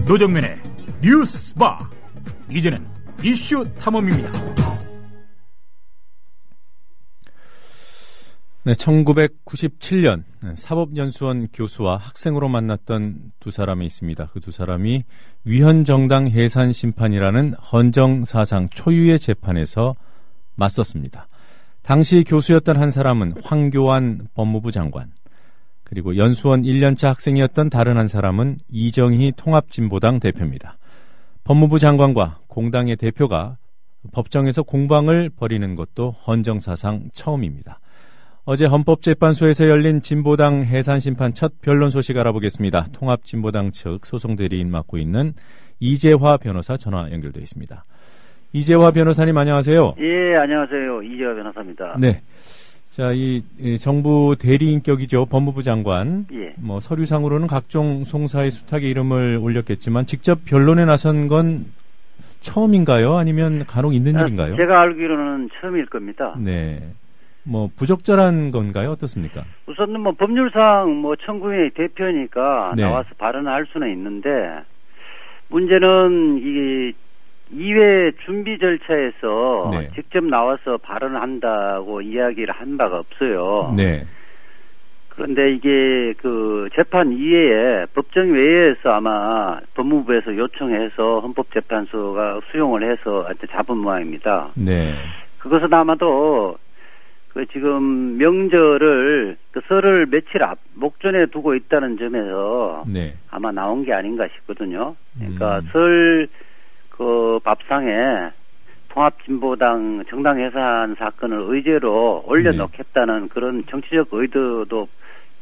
노정면의 뉴스바. 이제는 이슈 탐험입니다. 네, 1997년 사법연수원 교수와 학생으로 만났던 두 사람이 있습니다. 그 두 사람이 위헌정당 해산심판이라는 헌정사상 초유의 재판에서 맞섰습니다. 당시 교수였던 한 사람은 황교안 법무부 장관, 그리고 연수원 1년차 학생이었던 다른 한 사람은 이정희 통합진보당 대표입니다. 법무부 장관과 공당의 대표가 법정에서 공방을 벌이는 것도 헌정사상 처음입니다. 어제 헌법재판소에서 열린 진보당 해산심판 첫 변론 소식 알아보겠습니다. 통합진보당 측 소송대리인 맡고 있는 이재화 변호사 전화 연결되어 있습니다. 이재화 변호사님 안녕하세요. 예, 안녕하세요. 이재화 변호사입니다. 네. 자, 이 정부 대리인격이죠. 법무부 장관. 예. 뭐 서류상으로는 각종 송사의 수탁의 이름을 올렸겠지만 직접 변론에 나선 건 처음인가요? 아니면 간혹 있는 일인가요? 제가 알기로는 처음일 겁니다. 네. 뭐 부적절한 건가요? 어떻습니까? 우선은 뭐 법률상 뭐 청구인의 대표니까 네. 나와서 발언할 수는 있는데 문제는 이 이회 준비 절차에서 네. 직접 나와서 발언한다고 이야기를 한 바가 없어요. 네. 그런데 이게 그 재판 이외에 법정 외에서 아마 법무부에서 요청해서 헌법재판소가 수용을 해서 잡은 모양입니다. 네. 그것은 아마도 그 지금 명절을 그 설을 며칠 앞 목전에 두고 있다는 점에서 네. 아마 나온 게 아닌가 싶거든요. 그러니까 설 그 밥상에 통합진보당 정당 해산 사건을 의제로 올려놓겠다는 그런 정치적 의도도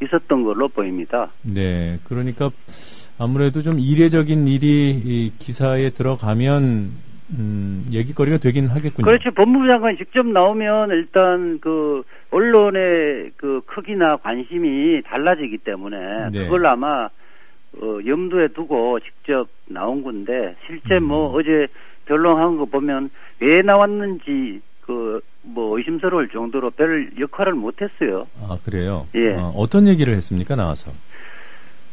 있었던 걸로 보입니다. 네. 그러니까 아무래도 좀 이례적인 일이 이 기사에 들어가면 얘기거리가 되긴 하겠군요. 그렇죠. 법무부 장관이 직접 나오면 일단 그 언론의 그 크기나 관심이 달라지기 때문에 네. 그걸 아마 염두에 두고 직접 나온 건데 실제 뭐 어제 변론한 거 보면 왜 나왔는지 그 뭐 의심스러울 정도로 별 역할을 못했어요. 아, 그래요? 예. 어떤 얘기를 했습니까, 나와서?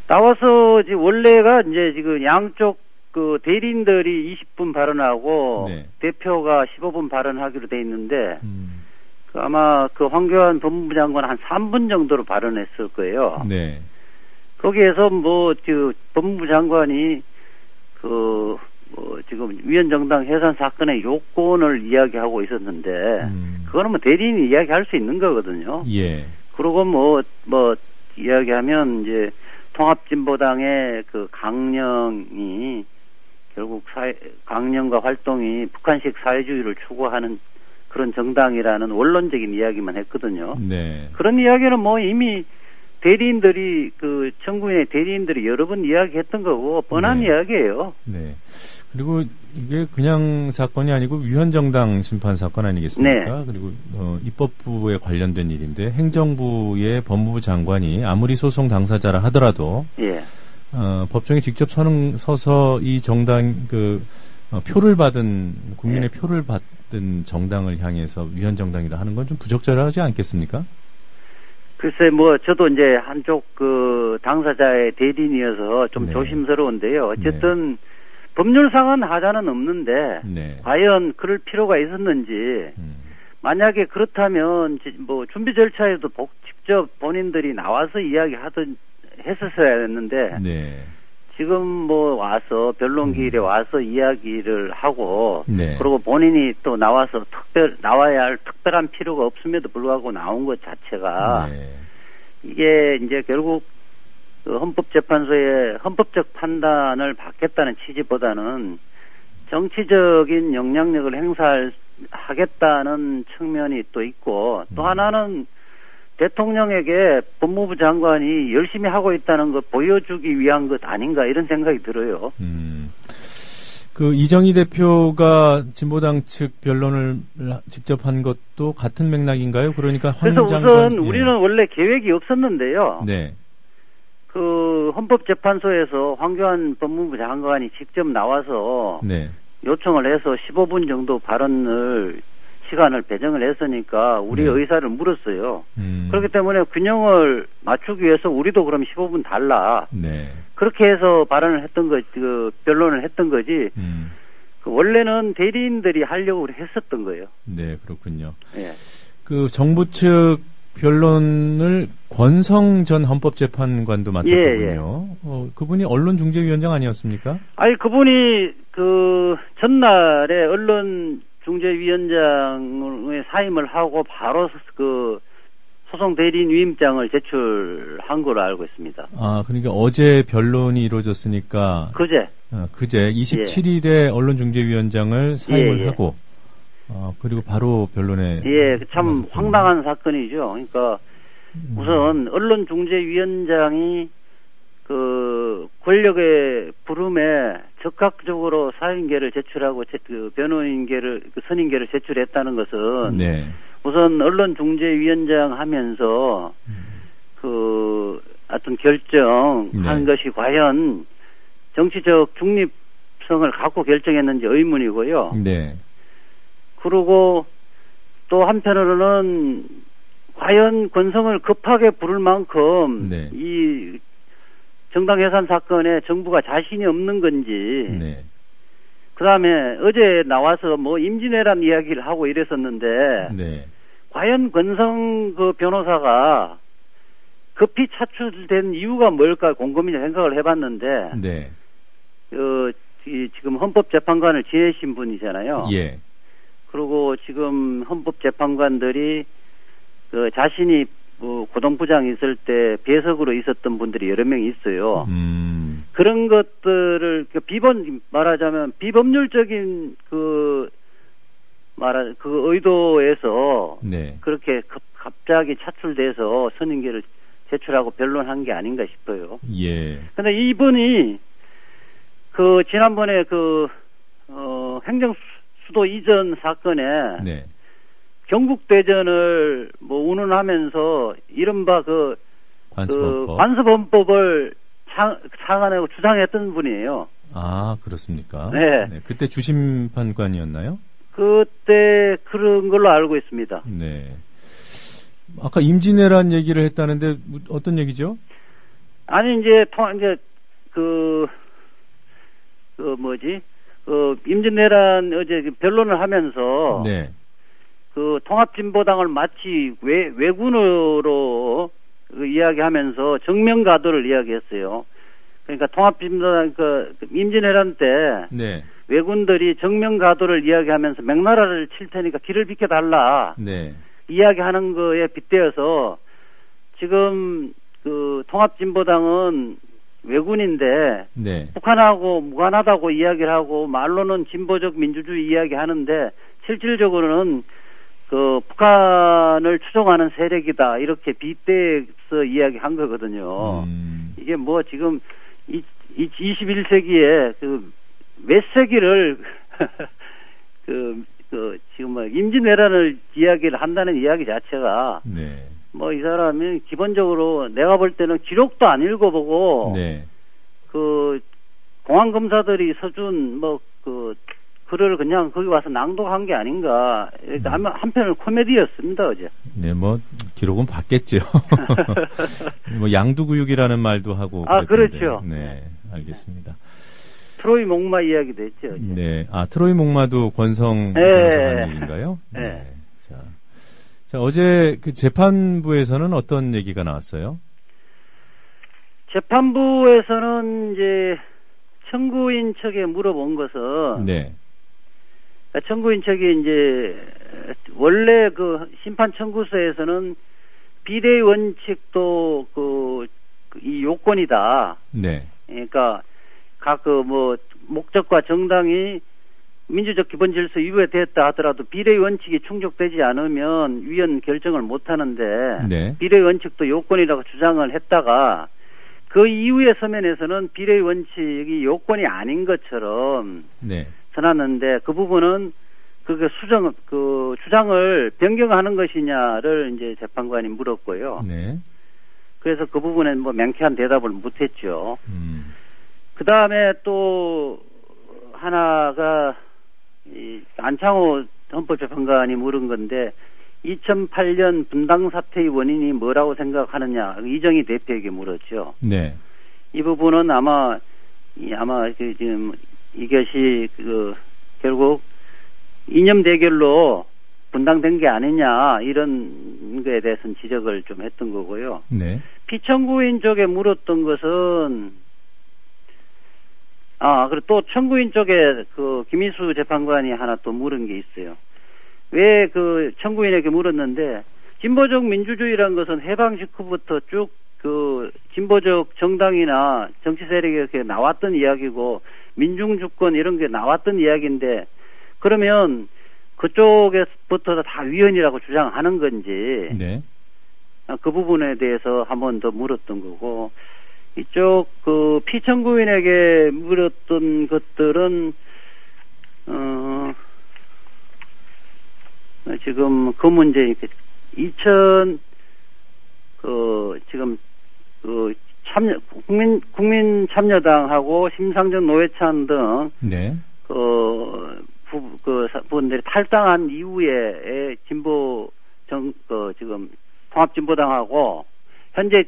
나와서 이제 원래가 이제 지금 양쪽 그 대리인들이 20분 발언하고 네. 대표가 15분 발언하기로 돼 있는데 그 아마 그 황교안 법무부 장관 한 3분 정도로 발언했을 거예요. 네. 거기에서 뭐 그 법무부 장관이 그 지금 위헌정당 해산 사건의 요건을 이야기하고 있었는데 그거는 뭐 대리인이 이야기할 수 있는 거거든요. 예. 그리고 뭐 이야기하면 이제 통합진보당의 그 강령이 결국 강령과 활동이 북한식 사회주의를 추구하는 그런 정당이라는 원론적인 이야기만 했거든요. 네. 그런 이야기는 뭐 이미 대리인들이 그 청구인의 대리인들이 여러 번 이야기했던 거고 뻔한 네. 이야기예요. 네. 그리고 이게 그냥 사건이 아니고 위헌정당 심판 사건 아니겠습니까? 네. 그리고 입법부에 관련된 일인데 행정부의 법무부 장관이 아무리 소송 당사자라 하더라도 예. 법정에 직접 서서 이 정당 표를 받은 국민의 네. 표를 받은 정당을 향해서 위헌정당이라 하는 건 좀 부적절하지 않겠습니까? 글쎄 뭐 저도 이제 한쪽 그 당사자의 대리인이어서 좀 네. 조심스러운데요. 어쨌든 법률상은 하자는 없는데 네. 과연 그럴 필요가 있었는지 만약에 그렇다면 뭐 준비 절차에도 직접 본인들이 나와서 했었어야 했는데 네. 지금 뭐 와서 변론기일에 와서 이야기를 하고 네. 그리고 본인이 또 나와서 나와야 할 특별한 필요가 없음에도 불구하고 나온 것 자체가 네. 이게 이제 결국 그 헌법재판소의 헌법적 판단을 받겠다는 취지보다는 정치적인 영향력을 행사하겠다는 측면이 또 있고 또 하나는 대통령에게 법무부 장관이 열심히 하고 있다는 걸 보여주기 위한 것 아닌가 이런 생각이 들어요. 그 이정희 대표가 진보당 측 변론을 직접 한 것도 같은 맥락인가요? 그러니까 황 그래서 장관, 우선 우리는 원래 계획이 없었는데요. 네. 그 헌법재판소에서 황교안 법무부 장관이 직접 나와서 네. 요청을 해서 15분 정도 발언을 시간을 배정을 했으니까 우리의 의사를 물었어요. 그렇기 때문에 균형을 맞추기 위해서 우리도 그럼 15분 달라. 네. 그렇게 해서 발언을 했던 거지, 변론을 했던 거지. 원래는 대리인들이 하려고 했었던 거예요. 네, 그렇군요. 예. 그 정부 측 변론을 권성 전 헌법재판관도 맡았거든요. 예. 그분이 언론중재위원장 아니었습니까? 아니, 그분이 그 전날에 언론중재위원장의 사임을 하고 바로 그 소송 대리인 위임장을 제출한 걸로 알고 있습니다. 아, 그러니까 어제 변론이 이루어졌으니까 그제 27일에 언론중재위원장을 사임을 예. 하고 그리고 바로 변론에 참 황당한 사건이죠. 그러니까 우선 언론중재위원장이 그 권력의 부름에 적극적으로 사임계를 제출하고 그 변호인계를 그 선임계를 제출했다는 것은 네. 우선 언론중재위원장 하면서 그 어떤 결정한 것이 과연 정치적 중립성을 갖고 결정했는지 의문이고요. 네. 그리고 또 한편으로는 과연 권성을 급하게 부를 만큼 네. 이 정당 해산 사건에 정부가 자신이 없는 건지 네. 그다음에 어제 나와서 뭐 임진왜란 이야기를 하고 이랬었는데 네. 과연 권성 그 변호사가 급히 차출된 이유가 뭘까 곰곰이 생각을 해봤는데 네. 지금 헌법재판관을 지내신 분이잖아요. 예. 그리고 지금 헌법재판관들이 그 자신이 고등부장 있을 때 배석으로 있었던 분들이 여러 명 있어요. 그런 것들을 말하자면 비법률적인 그 의도에서 네. 그렇게 갑자기 차출돼서 선임계를 제출하고 변론한 게 아닌가 싶어요. 예. 근데 이분이 그 지난번에 행정수도 이전 사건에 네. 경국대전을 운운하면서 이른바 관습헌법을 창안하고 주장했던 분이에요. 아, 그렇습니까? 네. 네. 그때 주심판관이었나요? 그때 그런 걸로 알고 있습니다. 네. 아까 임진왜란 얘기를 했다는데 어떤 얘기죠? 아니 이제 임진왜란 어제 변론을 하면서 네. 그 통합진보당을 마치 왜군으로 이야기하면서 정면가도를 이야기했어요. 그러니까 통합진보당 임진왜란 때 네. 왜군들이 정면가도를 이야기하면서 명나라를 칠 테니까 길을 비켜달라. 네. 이야기하는 거에 빗대어서 지금 그 통합진보당은 왜군인데 네. 북한하고 무관하다고 이야기를 하고 말로는 진보적 민주주의 이야기하는데 실질적으로는 그 북한을 추종하는 세력이다 이렇게 빗대서 이야기한 거거든요. 이게 뭐 지금 21세기에 몇 세기를 지금 임진왜란을 이야기를 한다는 이야기 자체가 네. 이 사람이 기본적으로 내가 볼 때는 기록도 안 읽어보고 네. 공안 검사들이 써준 글을 그냥 거기 와서 낭독한 게 아닌가. 한편은 코미디였습니다 어제. 네, 기록은 봤겠죠. 양두구육이라는 말도 하고. 그랬던데. 그렇죠. 네, 알겠습니다. 트로이 목마 이야기도 했죠. 어제. 네, 트로이 목마도 권성 변호사님 얘기인가요? 네. 자, 어제 그 재판부에서는 어떤 얘기가 나왔어요? 재판부에서는 이제 청구인 측에 물어본 것은 네. 청구인 측이 이제 원래 심판 청구서에서는 비례 원칙도 이 요건이다. 네. 그러니까 각 목적과 정당이 민주적 기본 질서 이후에 됐다 하더라도 비례 원칙이 충족되지 않으면 위헌 결정을 못 하는데 네. 비례 원칙도 요건이라고 주장을 했다가 그 이후의 서면에서는 비례 원칙이 요건이 아닌 것처럼 네. 전하는데 그 부분은 주장을 변경하는 것이냐를 이제 재판관이 물었고요. 네. 그래서 그 부분에 명쾌한 대답을 못했죠. 그 다음에 또 하나가 이 안창호 헌법재판관이 물은 건데 2008년 분당 사태의 원인이 뭐라고 생각하느냐 이정희 대표에게 물었죠. 네. 이 부분은 아마 지금 이것이 결국 이념 대결로 분당된 게 아니냐 이런 거에 대해서는 지적을 좀 했던 거고요. 네. 피청구인 쪽에 물었던 것은 그리고 또 청구인 쪽에 김희수 재판관이 하나 또 물은 게 있어요. 왜 청구인에게 물었는데 진보적 민주주의라는 것은 해방 직후부터 쭉 진보적 정당이나 정치 세력에게 나왔던 이야기고 민중주권 이런 게 나왔던 이야기인데 그러면 그쪽에서부터 다 위헌이라고 주장하는 건지 네. 그 부분에 대해서 한 번 더 물었던 거고 이쪽 피청구인에게 물었던 것들은 지금 그 문제 지금 국민 참여당하고 심상정 노회찬 등 네. 분들이 탈당한 이후에 지금 통합진보당하고 현재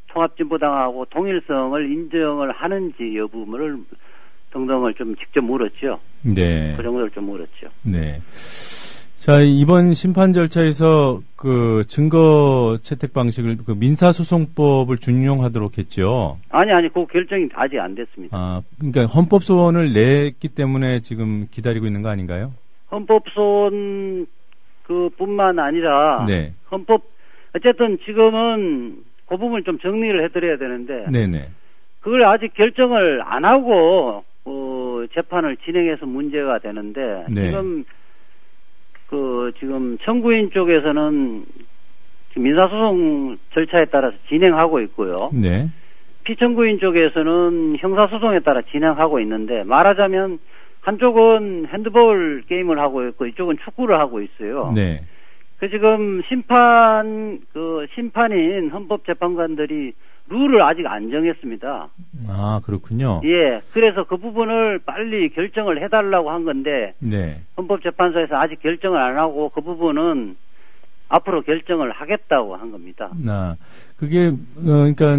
통합진보당하고 동일성을 인정을 하는지 여부를 등등을 좀 직접 물었죠. 네. 그 정도를 좀 물었죠. 네. 자, 이번 심판 절차에서 증거 채택 방식을 민사소송법을 준용하도록 했죠. 아니, 그 결정이 아직 안 됐습니다. 그러니까 헌법소원을 냈기 때문에 지금 기다리고 있는 거 아닌가요? 헌법소원 뿐만 아니라 네. 어쨌든 지금은 그 부분을 좀 정리를 해드려야 되는데. 네네. 그걸 아직 결정을 안 하고 재판을 진행해서 문제가 되는데. 네. 지금 청구인 쪽에서는 민사소송 절차에 따라서 진행하고 있고요. 네. 피청구인 쪽에서는 형사소송에 따라 진행하고 있는데 말하자면 한쪽은 핸드볼 게임을 하고 있고 이쪽은 축구를 하고 있어요. 네. 지금 심판인 헌법재판관들이 룰을 아직 안 정했습니다. 그렇군요. 예. 그래서 그 부분을 빨리 결정을 해달라고 한 건데. 네. 헌법재판소에서 아직 결정을 안 하고 그 부분은 앞으로 결정을 하겠다고 한 겁니다. 그게, 그러니까,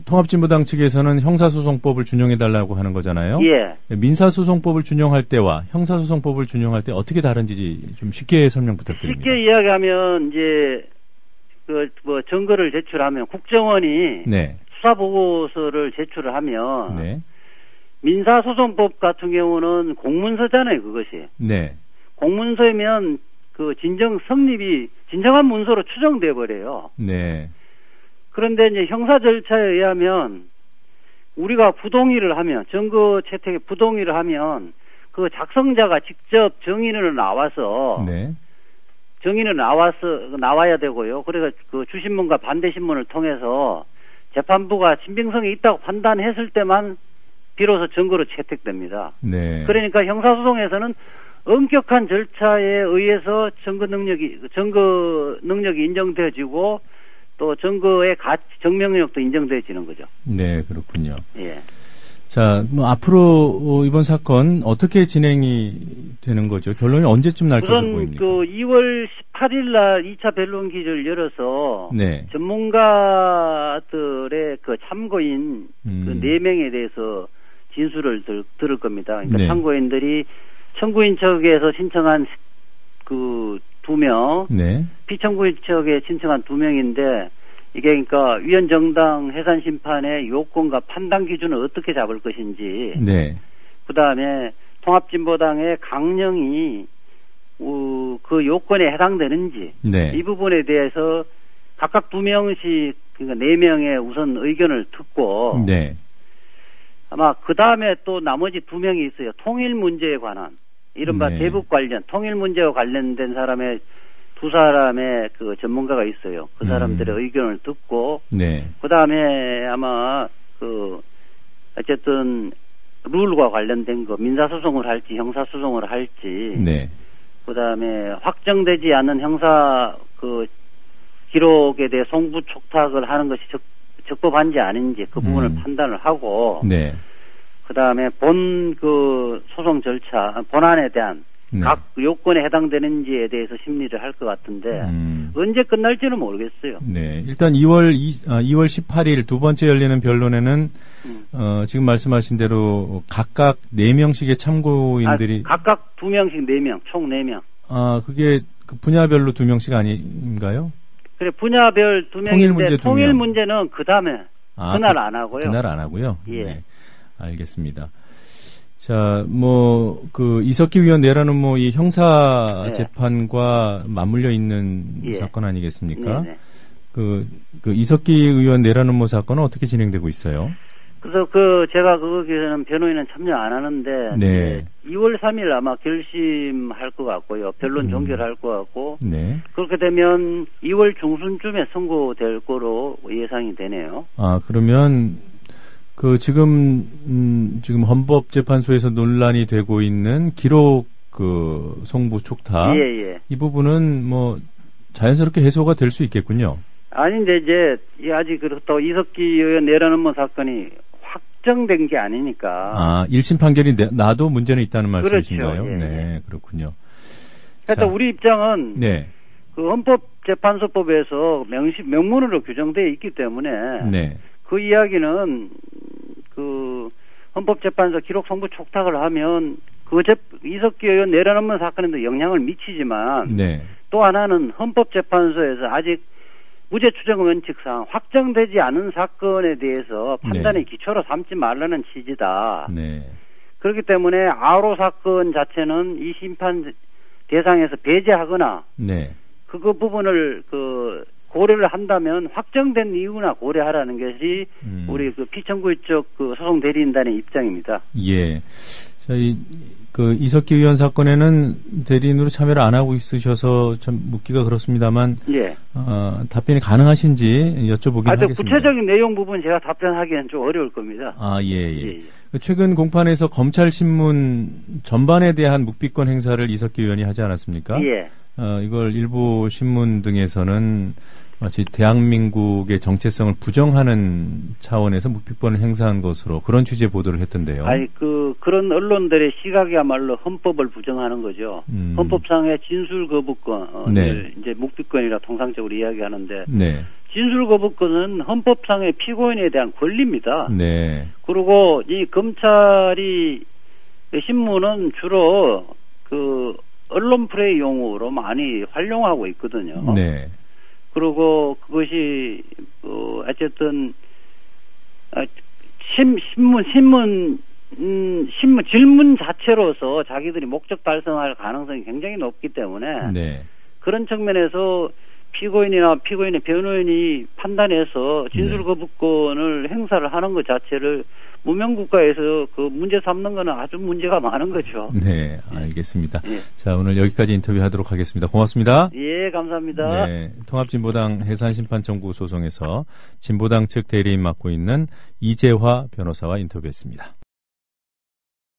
통합진보당 측에서는 형사소송법을 준용해달라고 하는 거잖아요. 예. 민사소송법을 준용할 때와 형사소송법을 준용할 때 어떻게 다른지 좀 쉽게 설명 부탁드립니다. 쉽게 이야기하면, 이제, 증거를 제출하면 국정원이 네. 수사보고서를 제출을 하면 네. 민사소송법 같은 경우는 공문서잖아요, 그것이. 네. 공문서이면 진정한 문서로 추정돼 버려요. 네. 그런데 이제 형사 절차에 의하면 우리가 부동의를 하면 증거 채택에 부동의를 하면 그 작성자가 직접 정인으로 나와서 네. 정인은 나와야 되고요. 그래서 주신문과 반대신문을 통해서 재판부가 신빙성이 있다고 판단했을 때만 비로소 증거로 채택됩니다. 네. 그러니까 형사소송에서는 엄격한 절차에 의해서 증거 능력이 인정되어지고 또 증거의 증명력도 인정되어지는 거죠. 네, 그렇군요. 예. 자, 앞으로 이번 사건 어떻게 진행이 되는 거죠? 결론이 언제쯤 날 것으로 보입니까? 2월 18일 날 2차 변론 기를 열어서 네. 전문가들의 참고인 4명에 대해서 진술을 들을 겁니다. 그러니까 네. 참고인들이 청구인 측에서 신청한 2명, 네. 피청구인 측에 신청한 2명인데 이게 그러니까 위헌정당 해산 심판의 요건과 판단 기준을 어떻게 잡을 것인지, 네. 그 다음에 통합진보당의 강령이 그 요건에 해당되는지, 네. 이 부분에 대해서 각각 2명씩 그러니까 4명의 우선 의견을 듣고, 네. 아마 그 다음에 또 나머지 2명이 있어요. 통일 문제에 관한 이른바 네. 대북 관련 통일 문제와 관련된 사람의 2사람의 전문가가 있어요. 그 사람들의 의견을 듣고, 네. 그 다음에 아마 어쨌든 룰과 관련된 거 민사소송을 할지 형사소송을 할지, 네. 그 다음에 확정되지 않은 형사 기록에 대해 송부 촉탁을 하는 것이 적법한지 아닌지 그 부분을 판단을 하고, 네. 그 다음에 소송 절차, 본안에 대한 네. 각 요건에 해당되는지에 대해서 심리를 할 것 같은데 언제 끝날지는 모르겠어요. 네, 일단 2월 18일 두 번째 열리는 변론에는 지금 말씀하신 대로 각각 4명씩의 참고인들이 각각 2명씩 4명, 총 4명. 그게 그 분야별로 2명씩 아닌가요? 그래, 분야별 2명인데 통일 문제는 그다음에 그날 안 하고요. 그날 안 하고요. 예. 네, 알겠습니다. 자, 그 이석기 의원 내라는 이 형사 재판과 맞물려 있는 사건 아니겠습니까? 네. 그 이석기 의원 내라는 사건은 어떻게 진행되고 있어요? 그래서 제가 거기에는 변호인은 참여 안 하는데 네. 2월 3일 아마 결심할 것 같고요. 변론 종결할 것 같고 네. 그렇게 되면 2월 중순쯤에 선고될 거로 예상이 되네요. 그러면 지금 헌법재판소에서 논란이 되고 있는 기록 송부 촉탁 예. 이 부분은 자연스럽게 해소가 될 수 있겠군요. 아닌데 이제 아직 그렇다고 이석기 의원 내라는 사건이 확정된 게 아니니까. 1심 판결이 나도 문제는 있다는 말씀이신가요? 그렇죠. 예. 네, 그렇군요. 하여튼 우리 입장은 네. 그 헌법재판소법에서 명문으로 규정되어 있기 때문에 네. 그 이야기는 헌법재판소 기록 송부 촉탁을 하면 이석기 의원 내려놓는 사건에도 영향을 미치지만 네. 또 하나는 헌법재판소에서 아직 무죄 추정 원칙상 확정되지 않은 사건에 대해서 판단의 기초로 삼지 말라는 취지다. 네. 그렇기 때문에 아로 사건 자체는 이 심판 대상에서 배제하거나 네. 그 부분을 고려를 한다면 확정된 이유나 고려하라는 것이 우리 피청구의 쪽 소송 대리인단의 입장입니다. 예. 자, 이석기 의원 사건에는 대리인으로 참여를 안 하고 있으셔서 참 묻기가 그렇습니다만, 예. 답변이 가능하신지 여쭤보긴 하겠습니다. 구체적인 내용 부분 제가 답변하기는 좀 어려울 겁니다. 예. 최근 공판에서 검찰 신문 전반에 대한 묵비권 행사를 이석기 의원이 하지 않았습니까? 예. 이걸 일부 신문 등에서는 마치 대한민국의 정체성을 부정하는 차원에서 묵비권을 행사한 것으로 그런 취지의 보도를 했던데요. 그런 언론들의 시각이야말로 헌법을 부정하는 거죠. 헌법상의 진술 거부권을 이제 묵비권이라 통상적으로 이야기하는데 네. 진술 거부권은 헌법상의 피고인에 대한 권리입니다. 네. 그리고 이 검찰이 신문은 주로 언론 플레이 용어로 많이 활용하고 있거든요. 네. 그리고 그것이 어쨌든 신문 질문 자체로서 자기들이 목적 달성할 가능성이 굉장히 높기 때문에 네. 그런 측면에서 피고인이나 피고인의 변호인이 판단해서 진술 거부권을 행사를 하는 것 자체를 무명국가에서 문제 삼는 거는 아주 문제가 많은 거죠. 네, 알겠습니다. 예. 자, 오늘 여기까지 인터뷰하도록 하겠습니다. 고맙습니다. 예, 감사합니다. 네, 통합진보당 해산심판청구 소송에서 진보당 측 대리인 맡고 있는 이재화 변호사와 인터뷰했습니다.